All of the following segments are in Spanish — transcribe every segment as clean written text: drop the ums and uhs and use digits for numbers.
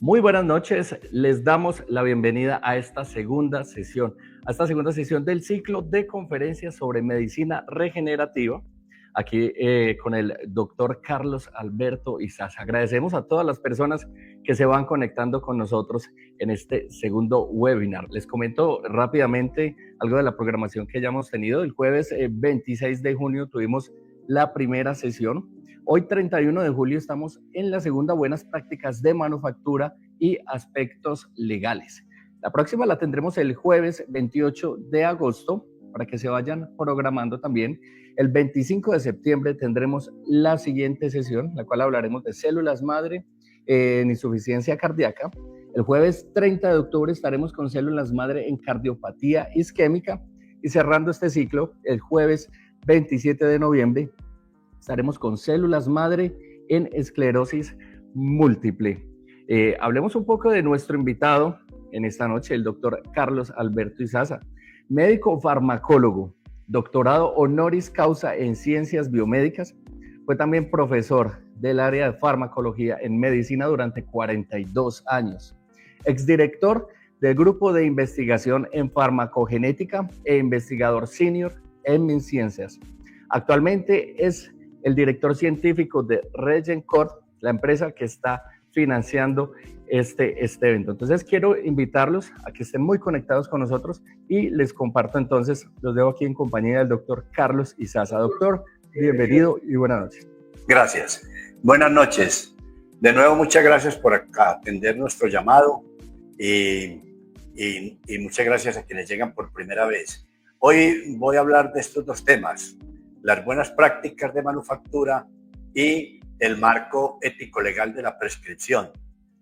Muy buenas noches, les damos la bienvenida a esta segunda sesión del ciclo de conferencias sobre medicina regenerativa, aquí con el doctor Carlos Alberto Izaza. Agradecemos a todas las personas que se van conectando con nosotros en este segundo webinar. Les comento rápidamente algo de la programación que ya hemos tenido. El jueves 26 de junio tuvimos la primera sesión. Hoy 31 de julio estamos en la segunda, buenas prácticas de manufactura y aspectos legales. La próxima la tendremos el jueves 28 de agosto para que se vayan programando también. El 25 de septiembre tendremos la siguiente sesión, la cual hablaremos de células madre en insuficiencia cardíaca. El jueves 30 de octubre estaremos con células madre en cardiopatía isquémica y cerrando este ciclo el jueves 27 de noviembre estaremos con células madre en esclerosis múltiple. Hablemos un poco de nuestro invitado en esta noche, el doctor Carlos Alberto Izaza, médico farmacólogo, doctorado honoris causa en ciencias biomédicas, fue también profesor del área de farmacología en medicina durante 42 años, exdirector del grupo de investigación en farmacogenética e investigador senior en MinCiencias. Actualmente es el director científico de RegenCorp, la empresa que está financiando este evento. Entonces quiero invitarlos a que estén muy conectados con nosotros y les comparto entonces, los dejo aquí en compañía del doctor Carlos Izaza. Doctor, bienvenido y buenas noches. Gracias. Buenas noches. De nuevo, muchas gracias por atender nuestro llamado y muchas gracias a quienes llegan por primera vez. Hoy voy a hablar de estos dos temas: las buenas prácticas de manufactura y el marco ético-legal de la prescripción.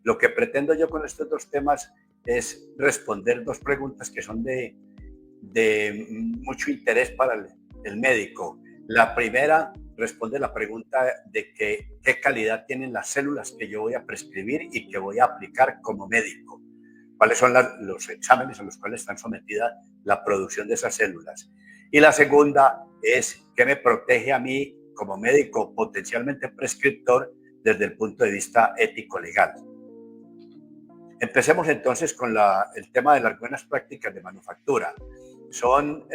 Lo que pretendo yo con estos dos temas es responder dos preguntas que son de mucho interés para el médico. La primera responde la pregunta de qué calidad tienen las células que yo voy a prescribir y que voy a aplicar como médico. ¿Cuáles son los exámenes a los cuales están sometidas la producción de esas células? Y la segunda es qué me protege a mí como médico potencialmente prescriptor desde el punto de vista ético-legal. Empecemos entonces con el tema de las buenas prácticas de manufactura. Son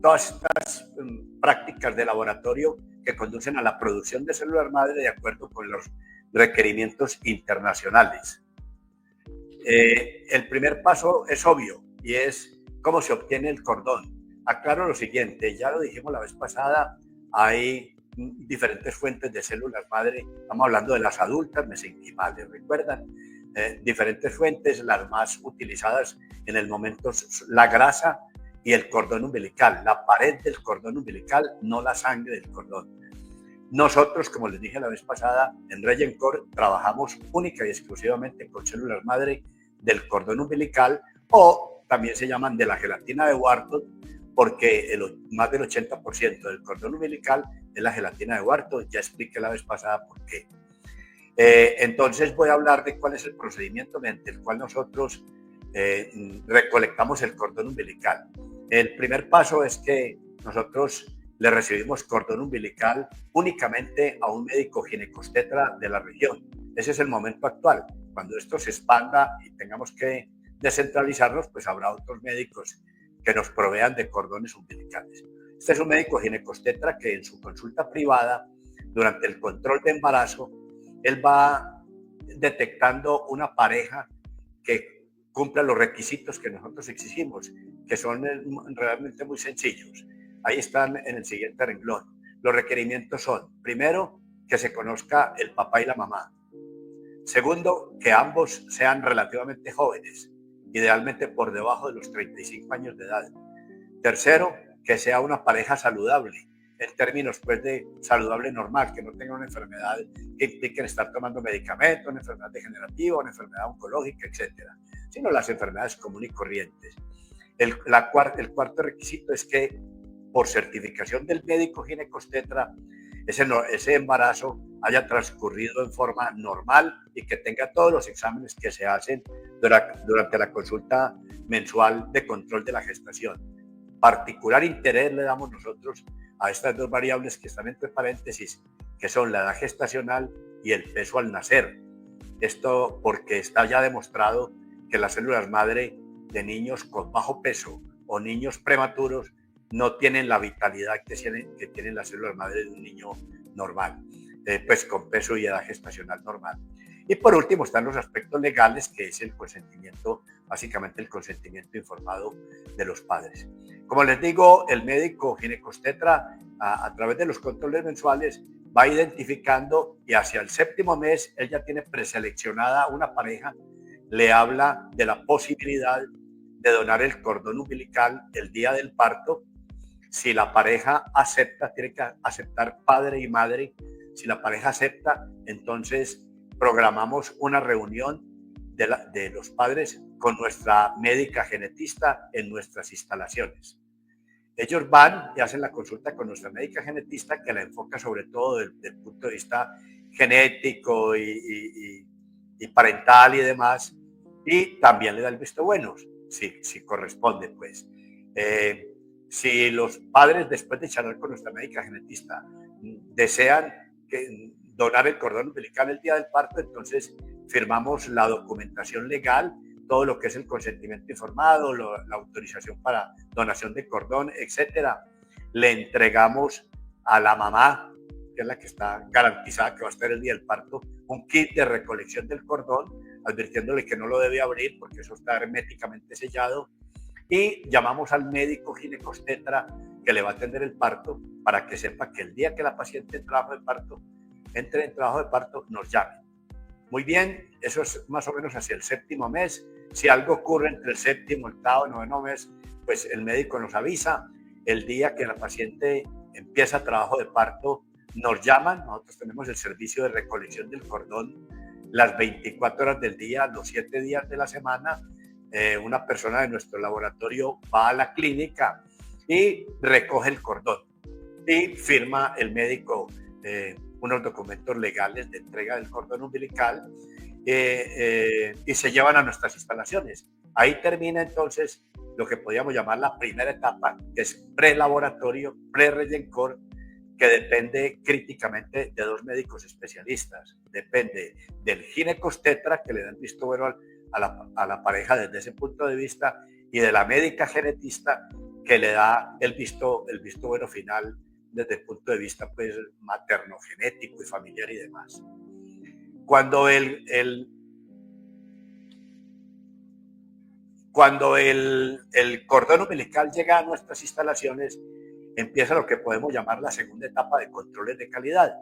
todas estas prácticas de laboratorio que conducen a la producción de células madre de acuerdo con los requerimientos internacionales. El primer paso es obvio y es cómo se obtiene el cordón. Aclaro lo siguiente, ya lo dijimos la vez pasada, hay diferentes fuentes de células madre, estamos hablando de las adultas, mesenquimales, ¿recuerdan? Diferentes fuentes, las más utilizadas en el momento, la grasa y el cordón umbilical, la pared del cordón umbilical, no la sangre del cordón. Nosotros, como les dije la vez pasada, en RegenCorp trabajamos única y exclusivamente con células madre del cordón umbilical, o también se llaman de la gelatina de Wharton, porque más del 80% del cordón umbilical es la gelatina de Wharton. Ya expliqué la vez pasada por qué. Entonces voy a hablar de cuál es el procedimiento mediante el cual nosotros recolectamos el cordón umbilical. El primer paso es que nosotros le recibimos cordón umbilical únicamente a un médico ginecobstetra de la región. Ese es el momento actual. Cuando esto se expanda y tengamos que descentralizarnos, pues habrá otros médicos que nos provean de cordones umbilicales. Este es un médico ginecobstetra que en su consulta privada, durante el control de embarazo, él va detectando una pareja que cumpla los requisitos que nosotros exigimos, que son realmente muy sencillos. Ahí están en el siguiente renglón. Los requerimientos son, primero, que se conozca el papá y la mamá. Segundo, que ambos sean relativamente jóvenes, idealmente por debajo de los 35 años de edad. Tercero, que sea una pareja saludable, en términos pues de saludable normal, que no tenga una enfermedad que implique estar tomando medicamentos, una enfermedad degenerativa, una enfermedad oncológica, etcétera, sino las enfermedades comunes y corrientes. El cuarto requisito es que por certificación del médico ginecobstetra ese embarazo haya transcurrido en forma normal y que tenga todos los exámenes que se hacen durante la consulta mensual de control de la gestación. Particular interés le damos nosotros a estas dos variables que están entre paréntesis, que son la edad gestacional y el peso al nacer. Esto porque está ya demostrado que las células madre de niños con bajo peso o niños prematuros no tienen la vitalidad que tienen las células madre de un niño normal, pues con peso y edad gestacional normal. Y por último están los aspectos legales, que es el consentimiento, básicamente el consentimiento informado de los padres. Como les digo, el médico ginecostetra a través de los controles mensuales va identificando y hacia el 7º mes él ya tiene preseleccionada una pareja, le habla de la posibilidad de donar el cordón umbilical el día del parto. Si la pareja acepta, tiene que aceptar padre y madre. Si la pareja acepta, entonces programamos una reunión de los padres con nuestra médica genetista en nuestras instalaciones. Ellos van y hacen la consulta con nuestra médica genetista, que la enfoca sobre todo desde el punto de vista genético y parental y demás, y también le da el visto bueno, si corresponde, pues. Si los padres, después de charlar con nuestra médica genetista, desean donar el cordón umbilical el día del parto, entonces firmamos la documentación legal, todo lo que es el consentimiento informado, la autorización para donación de cordón, etcétera. Le entregamos a la mamá, que es la que está garantizada que va a estar el día del parto, un kit de recolección del cordón, advirtiéndole que no lo debe abrir porque eso está herméticamente sellado, y llamamos al médico ginecostetra que le va a atender el parto para que sepa que el día que la paciente entre en trabajo de parto, nos llame. Muy bien, eso es más o menos hacia el 7º mes. Si algo ocurre entre el 7º, 8º, 9º mes, pues el médico nos avisa. El día que la paciente empieza trabajo de parto, nos llaman. Nosotros tenemos el servicio de recolección del cordón las 24 horas del día, los 7 días de la semana. Una persona de nuestro laboratorio va a la clínica y recoge el cordón y firma el médico unos documentos legales de entrega del cordón umbilical y se llevan a nuestras instalaciones. Ahí termina entonces lo que podríamos llamar la primera etapa, que es prelaboratorio, pre-Regencor, que depende críticamente de 2 médicos especialistas. Depende del ginecostetra, que le da el visto bueno a la pareja desde ese punto de vista, y de la médica genetista, que le da el visto bueno final desde el punto de vista pues, materno, genético y familiar y demás. Cuando el cordón umbilical llega a nuestras instalaciones, empieza lo que podemos llamar la segunda etapa de controles de calidad,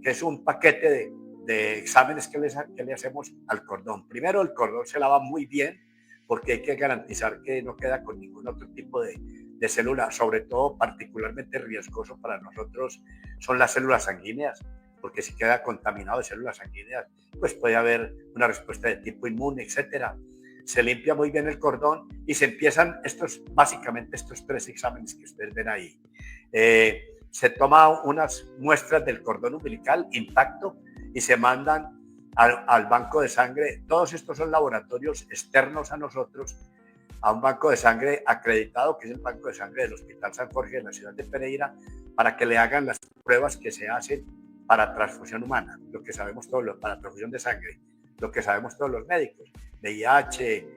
que es un paquete de exámenes que le hacemos al cordón. Primero, el cordón se lava muy bien, porque hay que garantizar que no queda con ningún otro tipo de célula. Sobre todo, particularmente riesgoso para nosotros son las células sanguíneas, porque si queda contaminado de células sanguíneas, pues puede haber una respuesta de tipo inmune, etcétera. Se limpia muy bien el cordón y se empiezan básicamente estos 3 exámenes que ustedes ven ahí. Se toman unas muestras del cordón umbilical intacto y se mandan al banco de sangre. Todos estos son laboratorios externos a nosotros, a un banco de sangre acreditado, que es el banco de sangre del Hospital San Jorge de la ciudad de Pereira, para que le hagan las pruebas que se hacen para transfusión humana, lo que sabemos todos, para transfusión de sangre, lo que sabemos todos los médicos, VIH,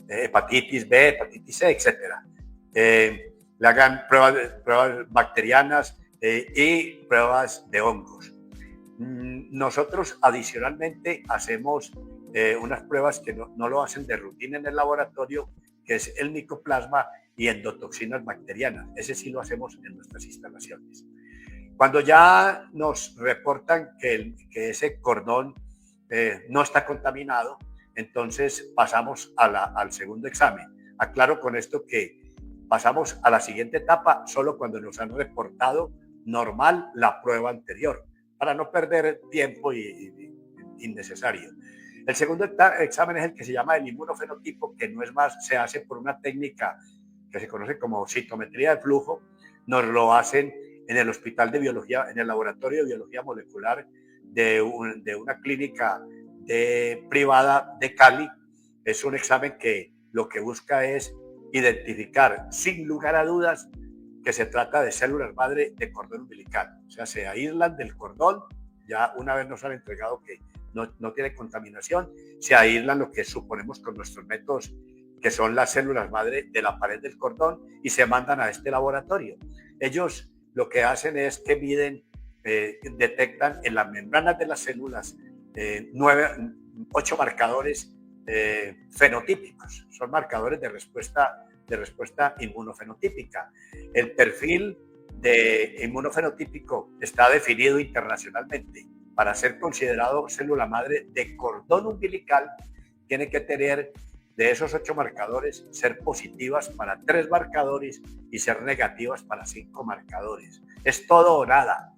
hepatitis B, hepatitis C, etcétera. Le hagan pruebas bacterianas y pruebas de hongos. Nosotros adicionalmente hacemos unas pruebas que no lo hacen de rutina en el laboratorio, que es el micoplasma y endotoxinas bacterianas. Ese sí lo hacemos en nuestras instalaciones. Cuando ya nos reportan que ese cordón no está contaminado, entonces pasamos al segundo examen. Aclaro con esto que pasamos a la siguiente etapa solo cuando nos han reportado normal la prueba anterior, para no perder tiempo innecesario. El segundo examen es el que se llama el inmunofenotipo, que no es más, se hace por una técnica que se conoce como citometría de flujo. Nos lo hacen en el Hospital de Biología, en el Laboratorio de Biología Molecular de una clínica privada de Cali. Es un examen que lo que busca es identificar sin lugar a dudas que se trata de células madre de cordón umbilical. O sea, se aíslan del cordón, ya una vez nos han entregado que no tiene contaminación, se aíslan lo que suponemos con nuestros métodos, que son las células madre de la pared del cordón, y se mandan a este laboratorio. Ellos lo que hacen es que miden, detectan en las membranas de las células 8 marcadores fenotípicos. Son marcadores de respuesta inmunofenotípica. El perfil de inmunofenotípico está definido internacionalmente. Para ser considerado célula madre de cordón umbilical, tiene que tener, de esos 8 marcadores, ser positivas para 3 marcadores y ser negativas para 5 marcadores. Es todo o nada.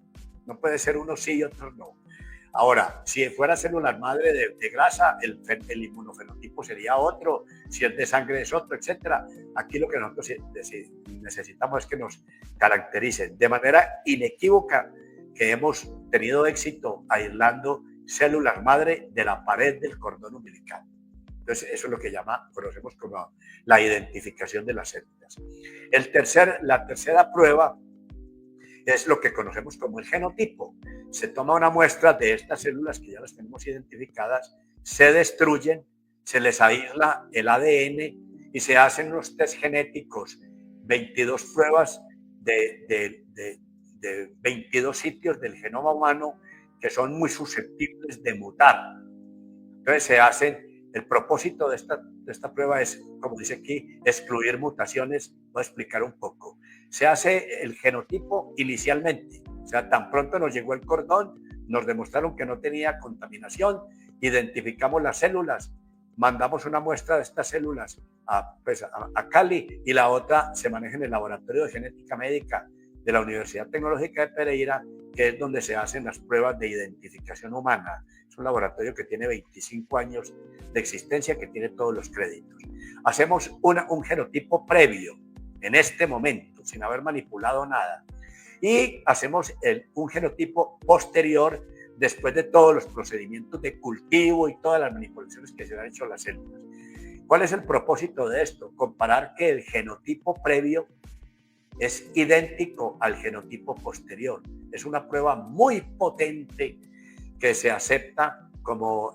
No puede ser unos sí y otros no. Ahora, si fuera células madre de grasa, el inmunofenotipo sería otro, si es de sangre es otro, etc. Aquí lo que nosotros necesitamos es que nos caractericen de manera inequívoca que hemos tenido éxito aislando células madre de la pared del cordón umbilical. Entonces, eso es lo que conocemos como la identificación de las células. La tercera prueba es lo que conocemos como el genotipo. Se toma una muestra de estas células que ya las tenemos identificadas, se destruyen, se les aísla el ADN y se hacen unos test genéticos, 22 pruebas de 22 sitios del genoma humano que son muy susceptibles de mutar. Entonces se hacen, el propósito de esta prueba es, como dice aquí, excluir mutaciones. Voy a explicar un poco. Se hace el genotipo inicialmente, o sea, tan pronto nos llegó el cordón, nos demostraron que no tenía contaminación, identificamos las células, mandamos una muestra de estas células a Cali y la otra se maneja en el Laboratorio de Genética Médica de la Universidad Tecnológica de Pereira, que es donde se hacen las pruebas de identificación humana. Es un laboratorio que tiene 25 años de existencia, que tiene todos los créditos. Hacemos un genotipo previo, en este momento, sin haber manipulado nada. Y hacemos un genotipo posterior, después de todos los procedimientos de cultivo y todas las manipulaciones que se han hecho a las células. ¿Cuál es el propósito de esto? Comparar que el genotipo previo es idéntico al genotipo posterior. Es una prueba muy potente que se acepta como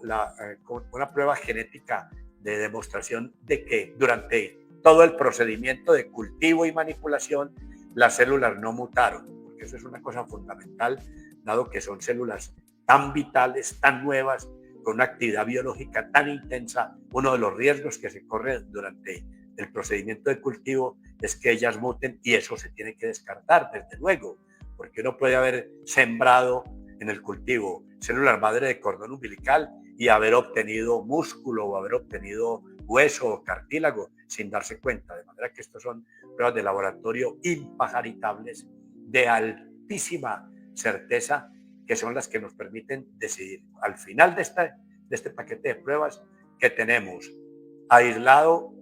una prueba genética de demostración de que durante todo el procedimiento de cultivo y manipulación las células no mutaron, porque eso es una cosa fundamental, dado que son células tan vitales, tan nuevas, con una actividad biológica tan intensa. Uno de los riesgos que se corre durante el procedimiento de cultivo es que ellas muten, y eso se tiene que descartar, desde luego, porque uno puede haber sembrado en el cultivo células madre de cordón umbilical y haber obtenido músculo o haber obtenido hueso o cartílago sin darse cuenta. De manera que estos son pruebas de laboratorio impajaritables, de altísima certeza, que son las que nos permiten decidir al final de este paquete de pruebas que tenemos aislado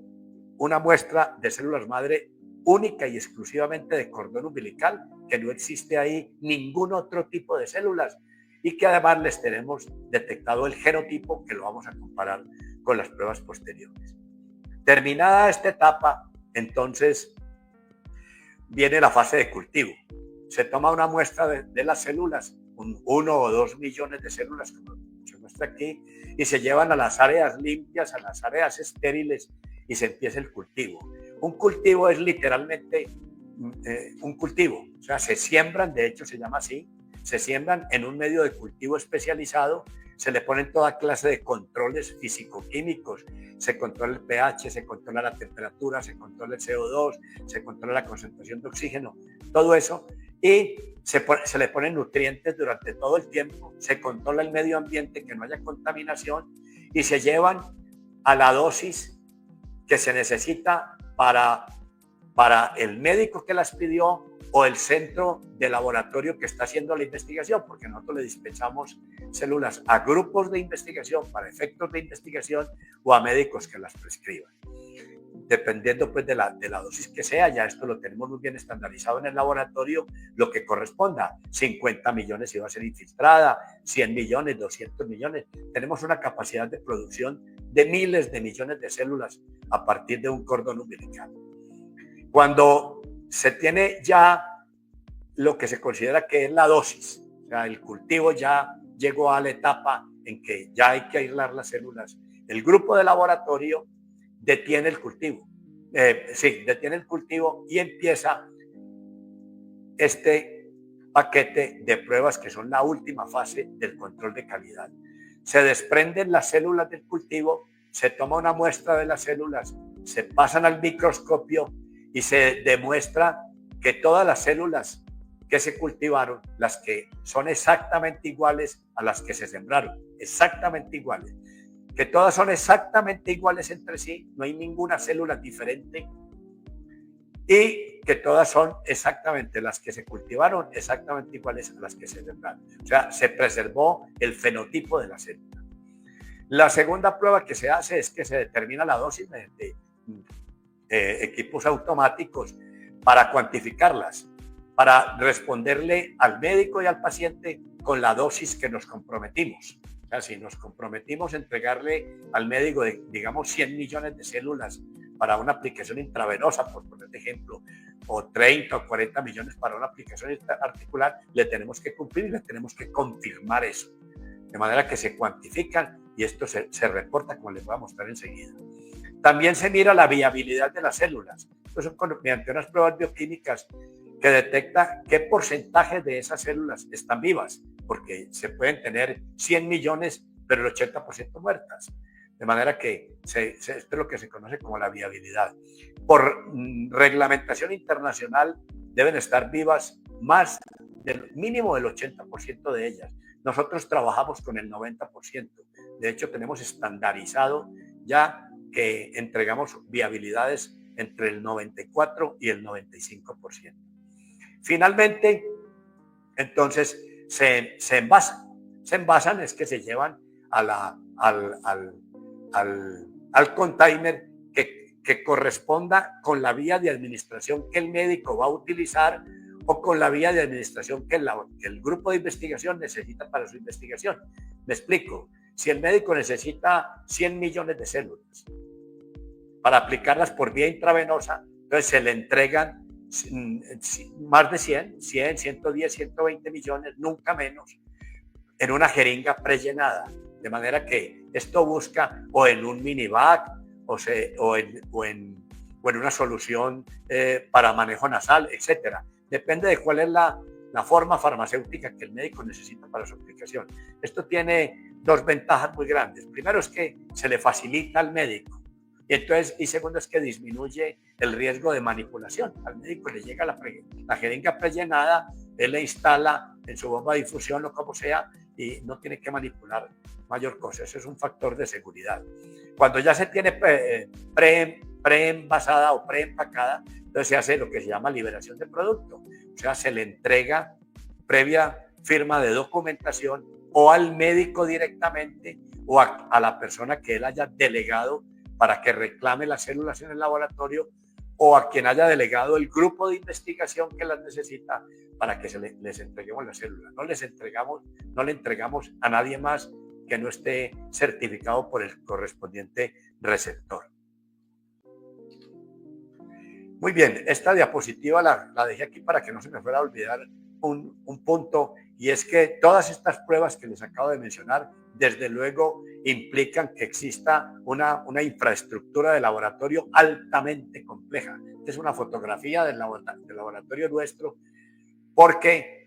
una muestra de células madre única y exclusivamente de cordón umbilical, que no existe ahí ningún otro tipo de células, y que además les tenemos detectado el genotipo, que lo vamos a comparar con las pruebas posteriores. Terminada esta etapa, entonces viene la fase de cultivo. Se toma una muestra de las células, 1 o 2 millones de células, como se muestra aquí, y se llevan a las áreas limpias, a las áreas estériles, y se empieza el cultivo. Un cultivo es literalmente un cultivo, o sea, se siembran, de hecho se llama así, se siembran en un medio de cultivo especializado, se le ponen toda clase de controles físico-químicos, se controla el pH, se controla la temperatura, se controla el CO2, se controla la concentración de oxígeno, todo eso, y se le ponen nutrientes durante todo el tiempo, se controla el medio ambiente, que no haya contaminación, y se llevan a la dosis que se necesita para el médico que las pidió o el centro de laboratorio que está haciendo la investigación, porque nosotros le dispensamos células a grupos de investigación para efectos de investigación o a médicos que las prescriban. Dependiendo pues de la dosis que sea, ya esto lo tenemos muy bien estandarizado en el laboratorio, lo que corresponda, 50 millones si va a ser infiltrada, 100 millones, 200 millones. Tenemos una capacidad de producción de miles de millones de células a partir de un cordón umbilical. Cuando se tiene ya lo que se considera que es la dosis. O sea, el cultivo ya llegó a la etapa en que ya hay que aislar las células. El grupo de laboratorio detiene el cultivo. Detiene el cultivo y empieza este paquete de pruebas que son la última fase del control de calidad. Se desprenden las células del cultivo, se toma una muestra de las células, se pasan al microscopio y se demuestra que todas las células que se cultivaron, las que son exactamente iguales a las que se sembraron, exactamente iguales, que todas son exactamente iguales entre sí, no hay ninguna célula diferente y que todas son exactamente las que se cultivaron, exactamente iguales a las que se sembraron. O sea, se preservó el fenotipo de la célula. La segunda prueba que se hace es que se determina la dosis mediante equipos automáticos para cuantificarlas, para responderle al médico y al paciente con la dosis que nos comprometimos. O sea, si nos comprometimos a entregarle al médico, digamos, 100 millones de células para una aplicación intravenosa, por poner ejemplo, o 30 o 40 millones para una aplicación articular, le tenemos que cumplir y le tenemos que confirmar eso. De manera que se cuantifican y esto se reporta, como les voy a mostrar enseguida. También se mira la viabilidad de las células. Eso mediante unas pruebas bioquímicas que detecta qué porcentaje de esas células están vivas, porque se pueden tener 100 millones, pero el 80% muertas. De manera que esto es lo que se conoce como la viabilidad. Por reglamentación internacional deben estar vivas más del mínimo del 80% de ellas. Nosotros trabajamos con el 90%. De hecho, tenemos estandarizado ya que entregamos viabilidades entre el 94 y el 95%. Finalmente, entonces, se envasan. Se envasan es que se llevan al container que corresponda con la vía de administración que el médico va a utilizar o con la vía de administración que el grupo de investigación necesita para su investigación. Me explico. Si el médico necesita 100 millones de células para aplicarlas por vía intravenosa, entonces se le entregan más de 100, 110, 120 millones, nunca menos, en una jeringa prellenada. De manera que esto busca o en un minivac o en una solución para manejo nasal, etcétera. Depende de cuál es la forma farmacéutica que el médico necesita para su aplicación. Esto tiene dos ventajas muy grandes. Primero es que se le facilita al médico. Y segundo es que disminuye el riesgo de manipulación. Al médico le llega la jeringa prellenada, él le instala en su bomba de infusión o como sea y no tiene que manipular mayor cosa. Eso es un factor de seguridad. Cuando ya se tiene preenvasada o preempacada, entonces se hace lo que se llama liberación de producto. O sea, se le entrega previa firma de documentación o al médico directamente o a la persona que él haya delegado para que reclame las células en el laboratorio o a quien haya delegado el grupo de investigación que las necesita para que les entreguemos las células. No le entregamos a nadie más que no esté certificado por el correspondiente receptor. Muy bien, esta diapositiva la dejé aquí para que no se me fuera a olvidar un punto, y es que todas estas pruebas que les acabo de mencionar, desde luego, implican que exista una infraestructura de laboratorio altamente compleja. Esta es una fotografía del laboratorio nuestro, porque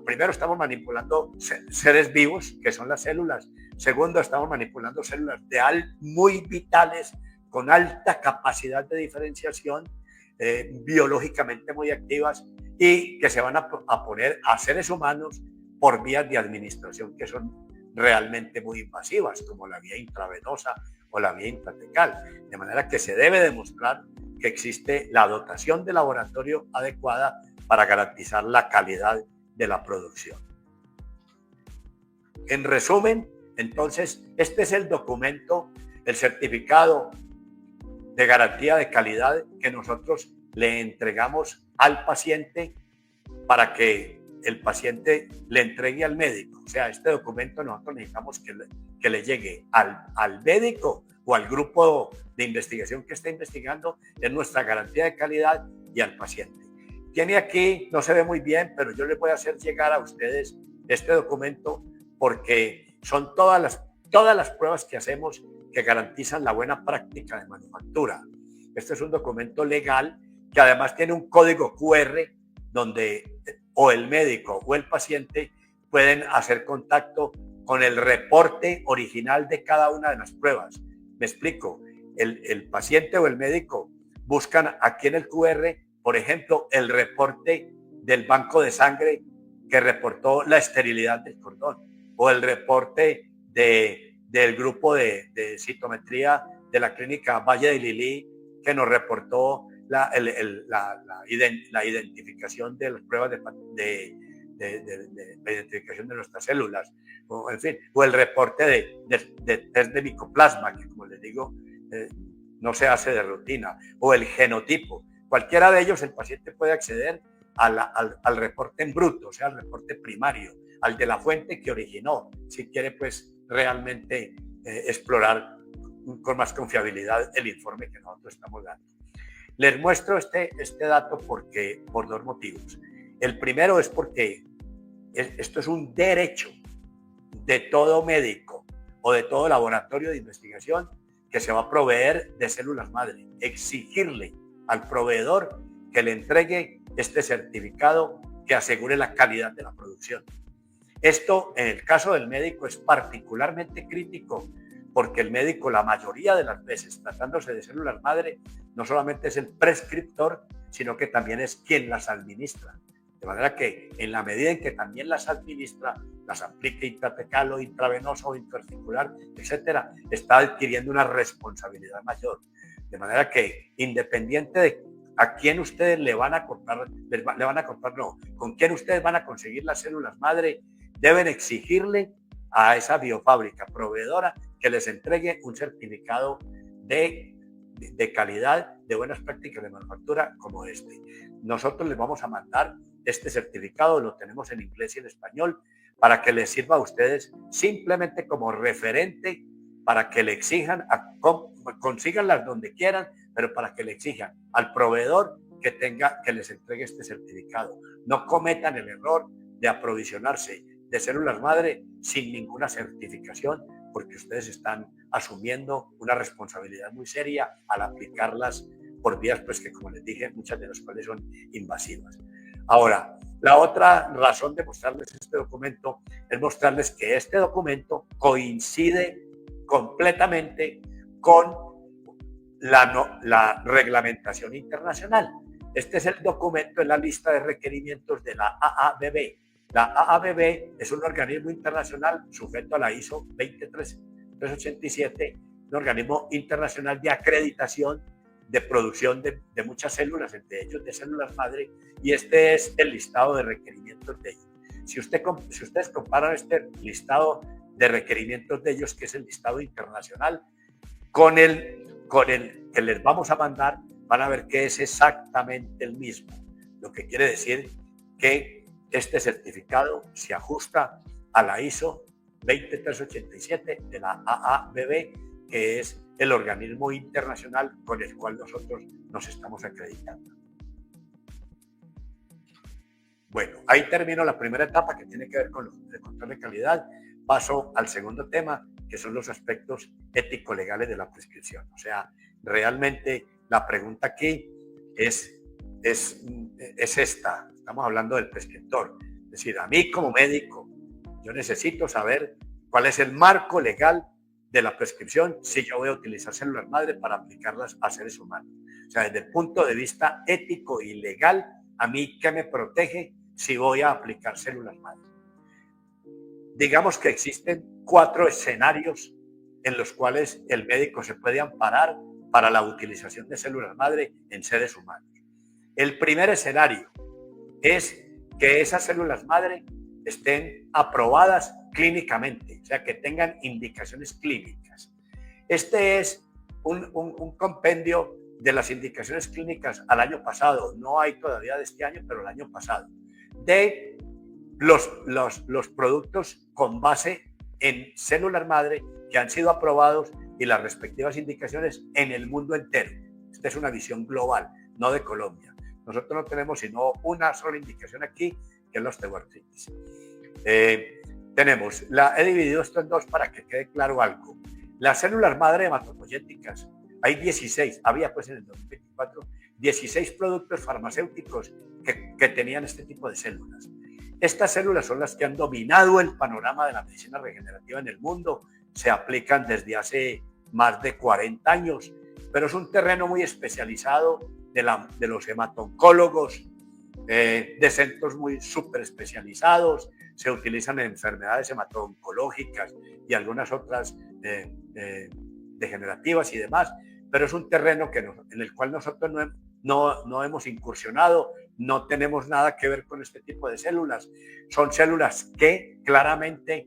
primero estamos manipulando seres vivos, que son las células. Segundo, estamos manipulando células muy vitales, con alta capacidad de diferenciación, biológicamente muy activas, y que se van a poner a seres humanos por vías de administración que son realmente muy invasivas, como la vía intravenosa o la vía intratecal. De manera que se debe demostrar que existe la dotación de laboratorio adecuada para garantizar la calidad de la producción. En resumen, entonces, este es el documento, el certificado de garantía de calidad que nosotros le entregamos al paciente para que el paciente le entregue al médico. O sea, este documento nosotros necesitamos que le llegue al médico o al grupo de investigación que está investigando. Es nuestra garantía de calidad y al paciente. Tiene aquí, no se ve muy bien, pero yo les voy a hacer llegar a ustedes este documento porque son todas las pruebas que hacemos que garantizan la buena práctica de manufactura. Este es un documento legal que además tiene un código QR donde o el médico o el paciente pueden hacer contacto con el reporte original de cada una de las pruebas. Me explico, el paciente o el médico buscan aquí en el QR, por ejemplo, el reporte del banco de sangre que reportó la esterilidad del cordón o el reporte del grupo de citometría de la clínica Valle de Lilí que nos reportó la identificación de las pruebas de identificación de nuestras células, o, en fin, o el reporte de test de micoplasma, que como les digo, no se hace de rutina, o el genotipo. Cualquiera de ellos el paciente puede acceder al reporte en bruto, o sea, al reporte primario, al de la fuente que originó, si quiere pues realmente explorar con más confiabilidad el informe que nosotros estamos dando. Les muestro este dato por dos motivos. El primero es porque esto es un derecho de todo médico o de todo laboratorio de investigación que se va a proveer de células madre, exigirle al proveedor que le entregue este certificado que asegure la calidad de la producción. Esto, en el caso del médico, es particularmente crítico porque el médico, la mayoría de las veces, tratándose de células madre, no solamente es el prescriptor, sino que también es quien las administra. De manera que en la medida en que también las administra, las aplique intratecal o intravenoso o intraarticular, etcétera, está adquiriendo una responsabilidad mayor. De manera que independiente de a quién ustedes le van a comprar, con quién ustedes van a conseguir las células madre, deben exigirle a esa biofábrica proveedora que les entregue un certificado de calidad, de buenas prácticas de manufactura como este. Nosotros les vamos a mandar este certificado, lo tenemos en inglés y en español, para que les sirva a ustedes simplemente como referente, para que le exijan, consíganlas donde quieran, pero para que le exijan al proveedor que les entregue este certificado. No cometan el error de aprovisionarse de células madre sin ninguna certificación, porque ustedes están asumiendo una responsabilidad muy seria al aplicarlas por vías, pues que como les dije, muchas de las cuales son invasivas. Ahora, la otra razón de mostrarles este documento es mostrarles que este documento coincide completamente con la reglamentación internacional. Este es el documento en la lista de requerimientos de la AABB. La AABB es un organismo internacional sujeto a la ISO 23387, un organismo internacional de acreditación de producción de muchas células, entre ellos de células madre, y este es el listado de requerimientos de ellos. Si ustedes comparan este listado de requerimientos de ellos, que es el listado internacional, con el que les vamos a mandar, van a ver que es exactamente el mismo, lo que quiere decir que este certificado se ajusta a la ISO 23387 de la AABB, que es el organismo internacional con el cual nosotros nos estamos acreditando. Bueno, ahí termino la primera etapa que tiene que ver con el control de calidad. Paso al segundo tema, que son los aspectos ético-legales de la prescripción. O sea, realmente la pregunta aquí es esta. Estamos hablando del prescriptor. Es decir, a mí como médico, yo necesito saber cuál es el marco legal de la prescripción si yo voy a utilizar células madre para aplicarlas a seres humanos. O sea, desde el punto de vista ético y legal, a mí, ¿qué me protege si voy a aplicar células madre? Digamos que existen 4 escenarios en los cuales el médico se puede amparar para la utilización de células madre en seres humanos. El primer escenario es que esas células madre estén aprobadas clínicamente, o sea, que tengan indicaciones clínicas. Este es un compendio de las indicaciones clínicas al año pasado, no hay todavía de este año, pero el año pasado, de los productos con base en células madre que han sido aprobados y las respectivas indicaciones en el mundo entero. Esta es una visión global, no de Colombia. Nosotros no tenemos sino una sola indicación aquí, que es la osteoartritis. He dividido esto en dos para que quede claro algo. Las células madre hematopoyéticas, hay 16, había pues en el 2024, 16 productos farmacéuticos que tenían este tipo de células. Estas células son las que han dominado el panorama de la medicina regenerativa en el mundo, se aplican desde hace más de 40 años, pero es un terreno muy especializado de los hematoncólogos, de centros muy súper especializados, se utilizan en enfermedades hematoncológicas y algunas otras degenerativas y demás, pero es un terreno en el cual nosotros no hemos incursionado, no tenemos nada que ver con este tipo de células. Son células que claramente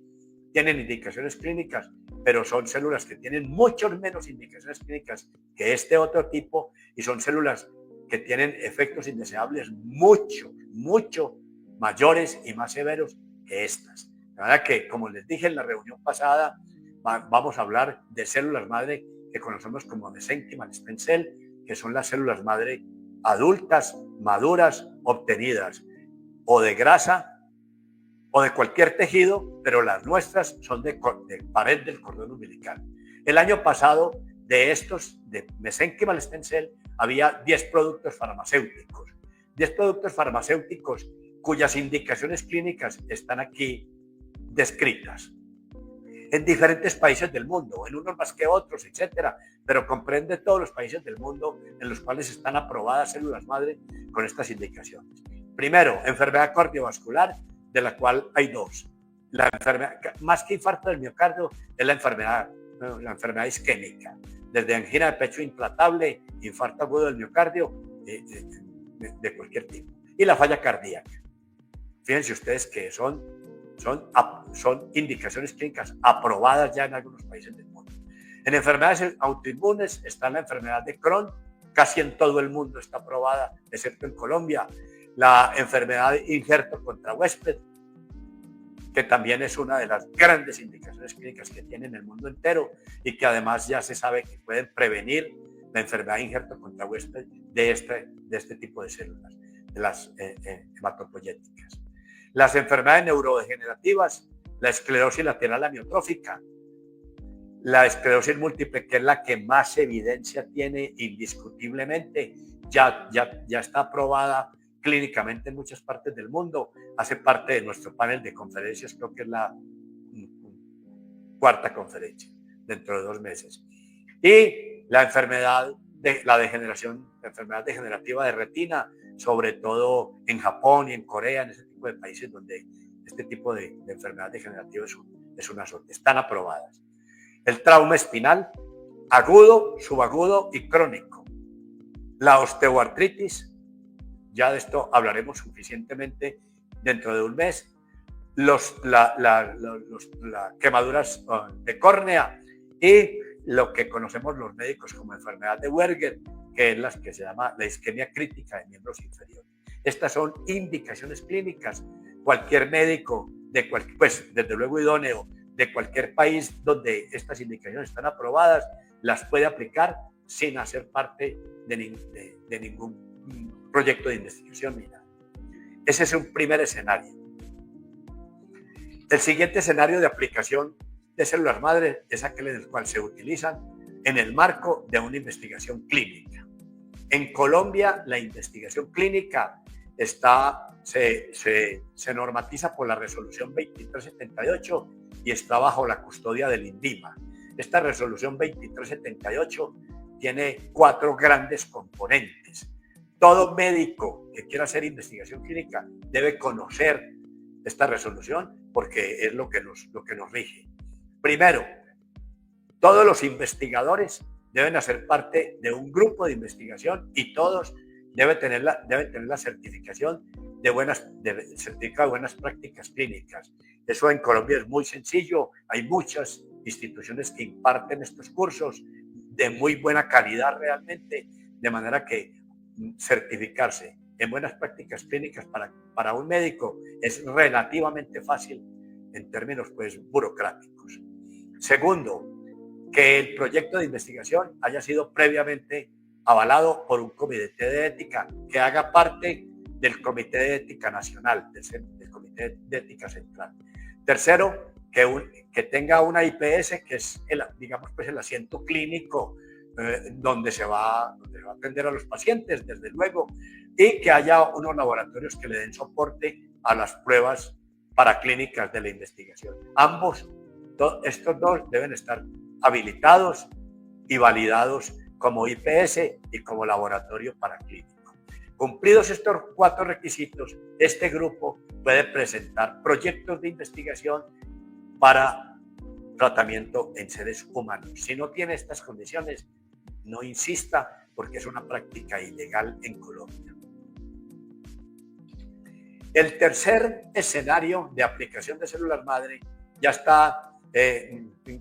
tienen indicaciones clínicas, pero son células que tienen muchas menos indicaciones clínicas que este otro tipo y son células que tienen efectos indeseables mucho mayores y más severos que estas. La verdad que, como les dije en la reunión pasada, vamos a hablar de células madre que conocemos como mesénquimal stem cell, que son las células madre adultas, maduras, obtenidas o de grasa o de cualquier tejido, pero las nuestras son de pared del cordón umbilical. El año pasado, de estos, de mesénquimal stem cell, había 10 productos farmacéuticos. 10 productos farmacéuticos cuyas indicaciones clínicas están aquí descritas. En diferentes países del mundo, en unos más que otros, etcétera, pero comprende todos los países del mundo en los cuales están aprobadas células madre con estas indicaciones. Primero, enfermedad cardiovascular, de la cual hay dos. La enfermedad, más que infarto del miocardio, es la enfermedad isquémica, desde angina de pecho implantable, infarto agudo del miocardio, de cualquier tipo. Y la falla cardíaca. Fíjense ustedes que son indicaciones clínicas aprobadas ya en algunos países del mundo. En enfermedades autoinmunes está la enfermedad de Crohn, casi en todo el mundo está aprobada, excepto en Colombia. La enfermedad de injerto contra huésped, que también es una de las grandes indicaciones clínicas que tiene en el mundo entero y que además ya se sabe que pueden prevenir la enfermedad de injerto contra huésped de este tipo de células, de las hematopoyéticas. Las enfermedades neurodegenerativas, la esclerosis lateral amiotrófica, la esclerosis múltiple, que es la que más evidencia tiene indiscutiblemente, ya está aprobada clínicamente en muchas partes del mundo, hace parte de nuestro panel de conferencias, creo que es la cuarta conferencia, dentro de 2 meses. Y la enfermedad la enfermedad degenerativa de retina, sobre todo en Japón y en Corea, en ese tipo de países donde este tipo de enfermedad degenerativa es una suerte, están aprobadas. El trauma espinal, agudo, subagudo y crónico. La osteoartritis, ya de esto hablaremos suficientemente dentro de 1 mes. Las quemaduras de córnea y lo que conocemos los médicos como enfermedad de Weber, que es la que se llama la isquemia crítica de miembros inferiores. Estas son indicaciones clínicas. Cualquier médico, pues desde luego idóneo, de cualquier país donde estas indicaciones están aprobadas, las puede aplicar sin hacer parte de ningún proyecto de investigación ni nada. Ese es un primer escenario. El siguiente escenario de aplicación de células madre es aquel en el cual se utilizan en el marco de una investigación clínica. En Colombia, la investigación clínica se normatiza por la resolución 2378 y está bajo la custodia del INVIMA. Esta resolución 2378 tiene 4 grandes componentes. Todo médico que quiera hacer investigación clínica debe conocer esta resolución porque es lo que nos rige. Primero, todos los investigadores deben hacer parte de un grupo de investigación y todos deben tener la certificación certificado de buenas prácticas clínicas. Eso en Colombia es muy sencillo. Hay muchas instituciones que imparten estos cursos de muy buena calidad realmente, de manera que certificarse en buenas prácticas clínicas para un médico es relativamente fácil en términos pues burocráticos. Segundo, que el proyecto de investigación haya sido previamente avalado por un comité de ética que haga parte del Comité de Ética Nacional, del Comité de Ética Central. Tercero, que tenga una IPS, que es digamos, pues el asiento clínico donde se va a atender a los pacientes, desde luego, y que haya unos laboratorios que le den soporte a las pruebas paraclínicas de la investigación. Estos dos deben estar habilitados y validados como IPS y como laboratorio paraclínico. Cumplidos estos 4 requisitos, este grupo puede presentar proyectos de investigación para tratamiento en seres humanos. Si no tiene estas condiciones, no insista, porque es una práctica ilegal en Colombia. El tercer escenario de aplicación de células madre ya está,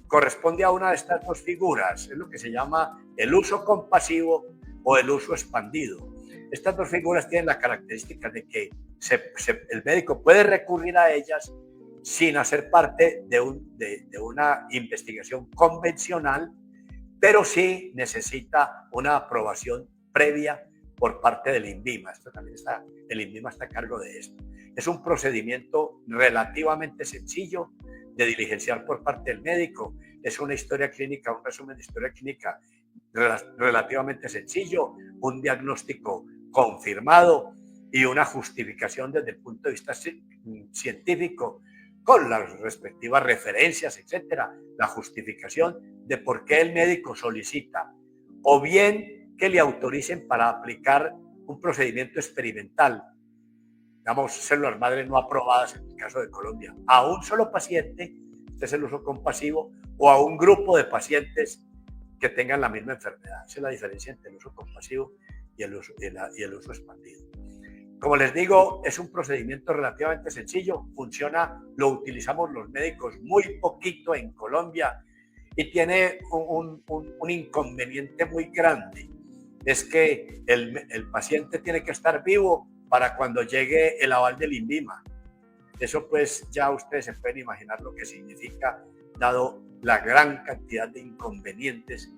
corresponde a una de estas dos figuras, es lo que se llama el uso compasivo o el uso expandido. Estas dos figuras tienen la característica de que el médico puede recurrir a ellas sin hacer parte de una investigación convencional, pero sí necesita una aprobación previa por parte del INVIMA. El INVIMA está a cargo de esto. Es un procedimiento relativamente sencillo de diligenciar por parte del médico. Es una historia clínica, un resumen de historia clínica relativamente sencillo, un diagnóstico confirmado y una justificación desde el punto de vista científico con las respectivas referencias, etcétera, la justificación de por qué el médico solicita o bien que le autoricen para aplicar un procedimiento experimental, digamos, células madre no aprobadas en el caso de Colombia, a un solo paciente, este es el uso compasivo, o a un grupo de pacientes que tengan la misma enfermedad. Esa es la diferencia entre el uso compasivo y el uso expandido. Como les digo, es un procedimiento relativamente sencillo, lo utilizamos los médicos muy poquito en Colombia y tiene un inconveniente muy grande. Es que el paciente tiene que estar vivo para cuando llegue el aval del INVIMA. Eso pues ya ustedes se pueden imaginar lo que significa, dado la gran cantidad de inconvenientes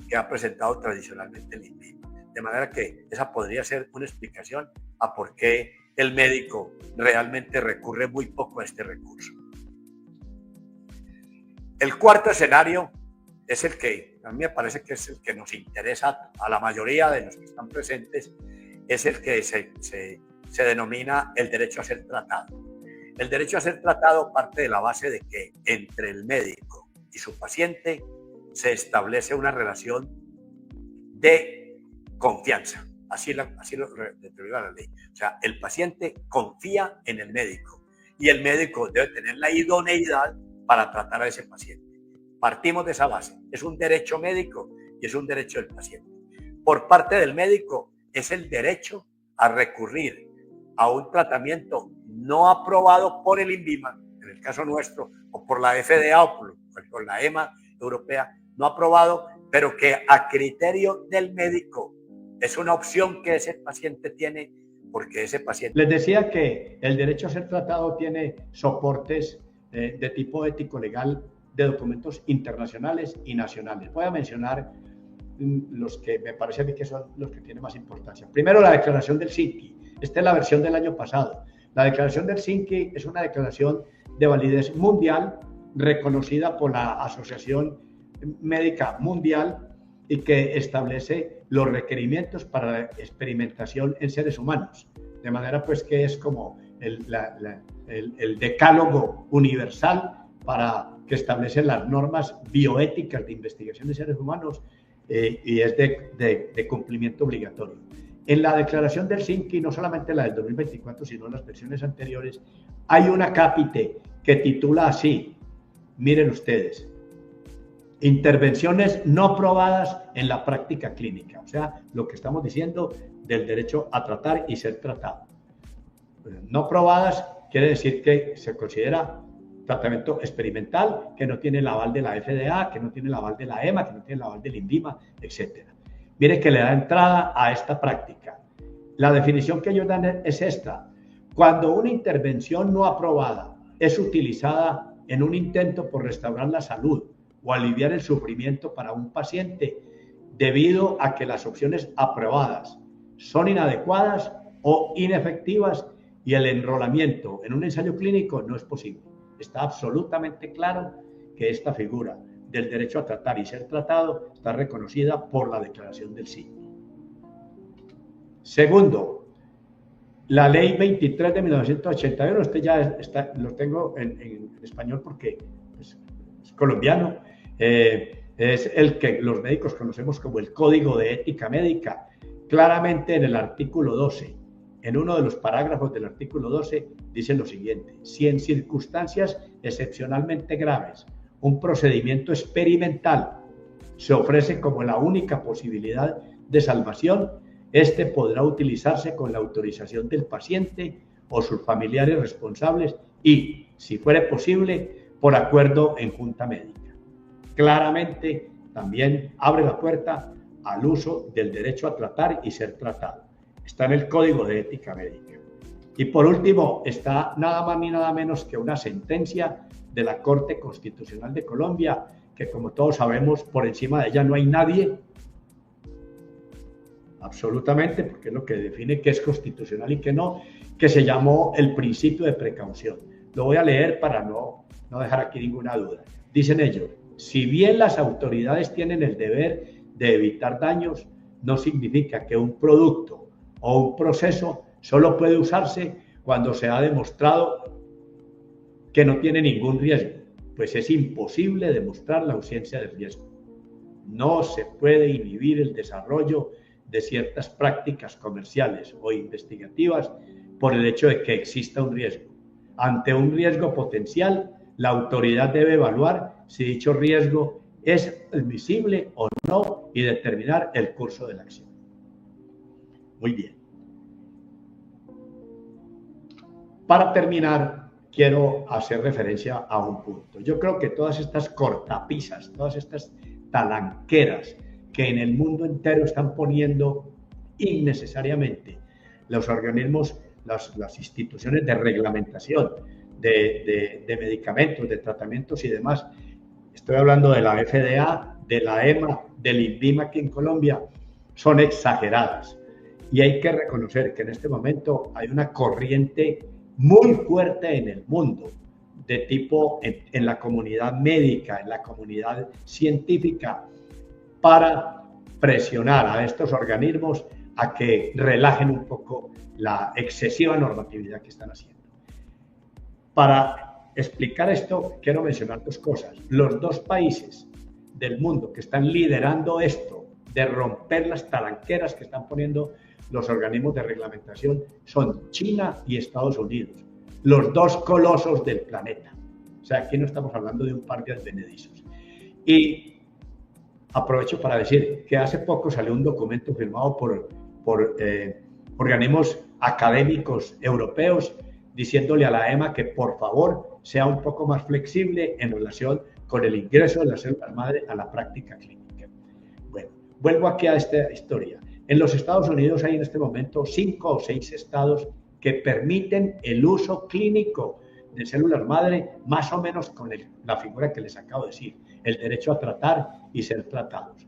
que ha presentado tradicionalmente el INVIMA. De manera que esa podría ser una explicación a por qué el médico realmente recurre muy poco a este recurso. El cuarto escenario es el que a mí me parece que es el que nos interesa a la mayoría de los que están presentes, es el que se denomina el derecho a ser tratado. El derecho a ser tratado parte de la base de que entre el médico y su paciente se establece una relación de confianza. Así lo determina la ley. O sea, el paciente confía en el médico y el médico debe tener la idoneidad para tratar a ese paciente. Partimos de esa base. Es un derecho médico y es un derecho del paciente. Por parte del médico es el derecho a recurrir a un tratamiento no aprobado por el INVIMA, en el caso nuestro, o por la FDA o por la EMA europea, no aprobado, pero que a criterio del médico es una opción que ese paciente tiene, porque ese paciente... Les decía que el derecho a ser tratado tiene soportes de tipo ético-legal de documentos internacionales y nacionales. Voy a mencionar los que me parece a mí que son los que tienen más importancia. Primero, la declaración del Helsinki. Esta es la versión del año pasado. La declaración del Helsinki es una declaración de validez mundial reconocida por la Asociación Médica Mundial y que establece los requerimientos para la experimentación en seres humanos. De manera pues que es como el decálogo universal que establece las normas bioéticas de investigación de seres humanos y es de cumplimiento obligatorio. En la declaración del Helsinki, no solamente la del 2024, sino las versiones anteriores, hay una capite que titula así, miren ustedes, intervenciones no probadas en la práctica clínica, o sea, lo que estamos diciendo del derecho a tratar y ser tratado. No probadas quiere decir que se considera tratamiento experimental, que no tiene el aval de la FDA, que no tiene el aval de la EMA, que no tiene el aval del INVIMA, etc. Mire que le da entrada a esta práctica. La definición que ellos dan es esta. Cuando una intervención no aprobada es utilizada en un intento por restaurar la salud o aliviar el sufrimiento para un paciente, debido a que las opciones aprobadas son inadecuadas o inefectivas y el enrolamiento en un ensayo clínico no es posible. Está absolutamente claro que esta figura del derecho a tratar y ser tratado está reconocida por la Declaración del Siglo. Segundo, la Ley 23 de 1981, este ya lo tengo en español porque es colombiano, es el que los médicos conocemos como el Código de Ética Médica. Claramente en el artículo 12, en uno de los parágrafos del artículo 12, dice lo siguiente: si en circunstancias excepcionalmente graves un procedimiento experimental se ofrece como la única posibilidad de salvación, este podrá utilizarse con la autorización del paciente o sus familiares responsables y, si fuere posible, por acuerdo en junta médica. Claramente también abre la puerta al uso del derecho a tratar y ser tratado. Está en el Código de Ética Médica. Y por último, está nada más ni nada menos que una sentencia de la Corte Constitucional de Colombia, que como todos sabemos, por encima de ella no hay nadie, absolutamente, porque es lo que define qué es constitucional y qué no, que se llamó el principio de precaución. Lo voy a leer para no dejar aquí ninguna duda. Dicen ellos: si bien las autoridades tienen el deber de evitar daños, no significa que un producto o un proceso solo puede usarse cuando se ha demostrado que no tiene ningún riesgo, pues es imposible demostrar la ausencia de riesgo. No se puede inhibir el desarrollo de ciertas prácticas comerciales o investigativas por el hecho de que exista un riesgo. Ante un riesgo potencial, la autoridad debe evaluar si dicho riesgo es admisible o no y determinar el curso de la acción. Muy bien. Para terminar, quiero hacer referencia a un punto. Yo creo que todas estas cortapisas, todas estas talanqueras que en el mundo entero están poniendo innecesariamente los organismos, las instituciones de reglamentación de medicamentos, de tratamientos y demás. Estoy hablando de la FDA, de la EMA, del INVIMA aquí en Colombia, son exageradas. Y hay que reconocer que en este momento hay una corriente muy fuerte en el mundo, de tipo en la comunidad médica, en la comunidad científica, para presionar a estos organismos a que relajen un poco la excesiva normatividad que están haciendo. Para explicar esto, quiero mencionar dos cosas. Los dos países del mundo que están liderando esto, de romper las talanqueras que están poniendo los organismos de reglamentación, son China y Estados Unidos, los dos colosos del planeta. O sea, aquí no estamos hablando de un par de advenedizos. Y aprovecho para decir que hace poco salió un documento firmado por organismos académicos europeos diciéndole a la EMA que por favor sea un poco más flexible en relación con el ingreso de las células madre a la práctica clínica. Bueno, vuelvo aquí a esta historia. En los Estados Unidos hay en este momento 5 o 6 estados que permiten el uso clínico de células madre, más o menos con la figura que les acabo de decir, el derecho a tratar y ser tratados.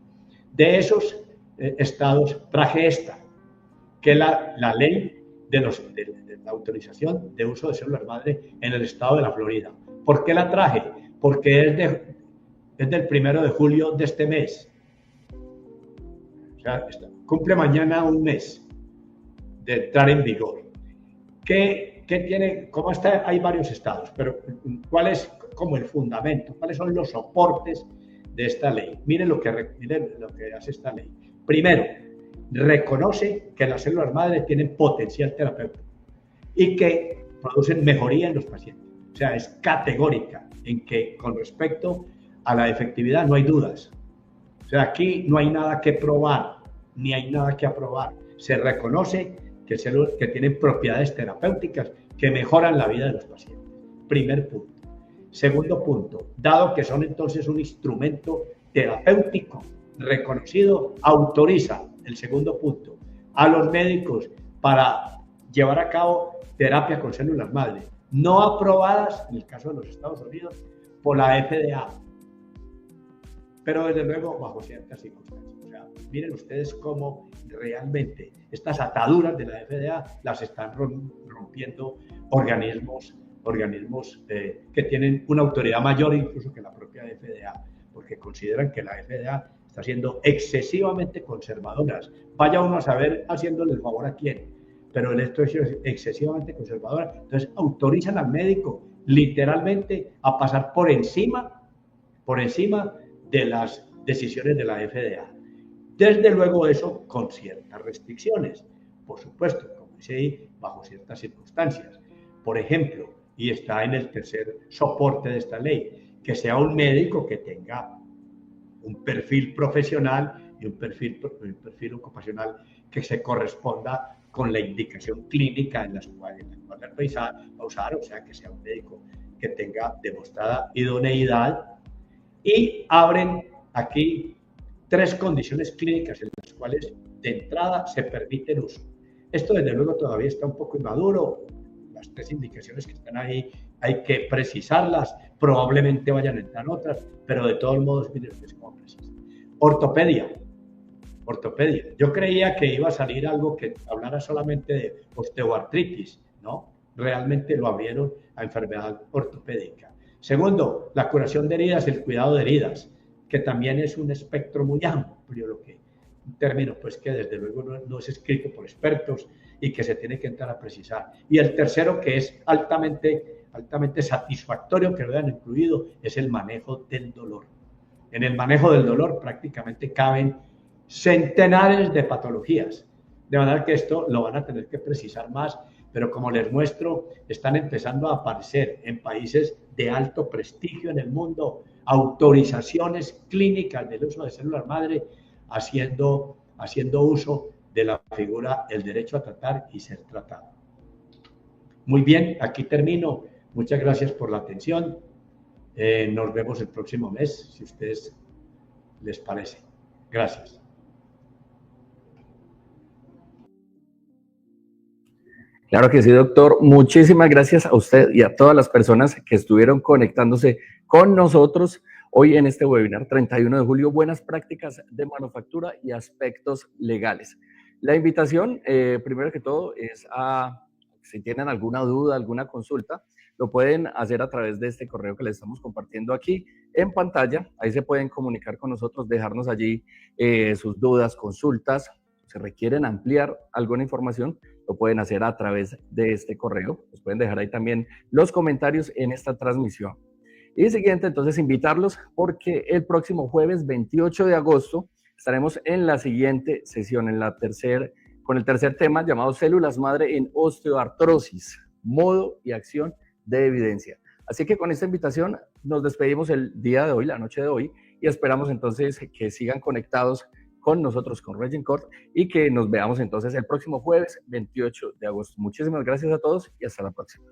De esos estados traje esta, que es la ley de la autorización de uso de células madre en el estado de la Florida. ¿Por qué la traje? Porque es del 1 de julio de este mes. O sea, cumple mañana un mes de entrar en vigor. ¿Qué tiene? ¿Cómo está? Hay varios estados, pero ¿cuál es como el fundamento? ¿Cuáles son los soportes de esta ley? Miren lo que hace esta ley. Primero, reconoce que las células madre tienen potencial terapéutico y que producen mejoría en los pacientes. O sea, es categórica en que con respecto a la efectividad no hay dudas. O sea, aquí no hay nada que probar, ni hay nada que aprobar. Se reconoce que tienen propiedades terapéuticas que mejoran la vida de los pacientes. Primer punto. Segundo punto, dado que son entonces un instrumento terapéutico reconocido, autoriza, el segundo punto, a los médicos para llevar a cabo terapia con células madre, no aprobadas, en el caso de los Estados Unidos, por la FDA, pero desde luego bajo ciertas circunstancias. O sea, miren ustedes cómo realmente estas ataduras de la FDA las están rompiendo organismos que tienen una autoridad mayor incluso que la propia FDA, porque consideran que la FDA está siendo excesivamente conservadora. Vaya uno a saber haciéndole el favor a quién, pero esto es excesivamente conservadora. Entonces autorizan al médico literalmente a pasar por encima de las decisiones de la FDA. Desde luego eso con ciertas restricciones, por supuesto, como dice ahí, bajo ciertas circunstancias. Por ejemplo, y está en el tercer soporte de esta ley, que sea un médico que tenga un perfil profesional y un perfil ocupacional que se corresponda con la indicación clínica en la cual va a usar, o sea, que sea un médico que tenga demostrada idoneidad, y abren aquí 3 condiciones clínicas en las cuales de entrada se permite el uso. Esto desde luego todavía está un poco inmaduro, las 3 indicaciones que están ahí hay que precisarlas, probablemente vayan a entrar otras, pero de todos modos, miren ustedes cómo precisan. Ortopedia. Yo creía que iba a salir algo que hablara solamente de osteoartritis, ¿no? Realmente lo abrieron a enfermedad ortopédica. Segundo, la curación de heridas, el cuidado de heridas, que también es un espectro muy amplio, un término pues que desde luego no es escrito por expertos y que se tiene que entrar a precisar. Y el tercero, que es altamente satisfactorio que lo hayan incluido, es el manejo del dolor. En el manejo del dolor prácticamente caben centenares de patologías, de manera que esto lo van a tener que precisar más, pero como les muestro, están empezando a aparecer en países de alto prestigio en el mundo autorizaciones clínicas del uso de células madre, haciendo uso de la figura el derecho a tratar y ser tratado. Muy bien, aquí termino. Muchas gracias por la atención. Nos vemos el próximo mes, si a ustedes les parece. Gracias. Claro que sí, doctor. Muchísimas gracias a usted y a todas las personas que estuvieron conectándose con nosotros hoy en este webinar 31 de julio, buenas prácticas de manufactura y aspectos legales. La invitación, primero que todo, es si tienen alguna duda, alguna consulta, lo pueden hacer a través de este correo que les estamos compartiendo aquí en pantalla. Ahí se pueden comunicar con nosotros, dejarnos allí sus dudas, consultas. Si requieren ampliar alguna información, lo pueden hacer a través de este correo. Nos pueden dejar ahí también los comentarios en esta transmisión. Y siguiente, entonces, invitarlos porque el próximo jueves 28 de agosto estaremos en la siguiente sesión, con el tercer tema llamado Células Madre en Osteoartrosis, modo y acción de evidencia. Así que con esta invitación nos despedimos el día de hoy, la noche de hoy, y esperamos entonces que sigan conectados con nosotros, con Regencourt, y que nos veamos entonces el próximo jueves 28 de agosto. Muchísimas gracias a todos y hasta la próxima.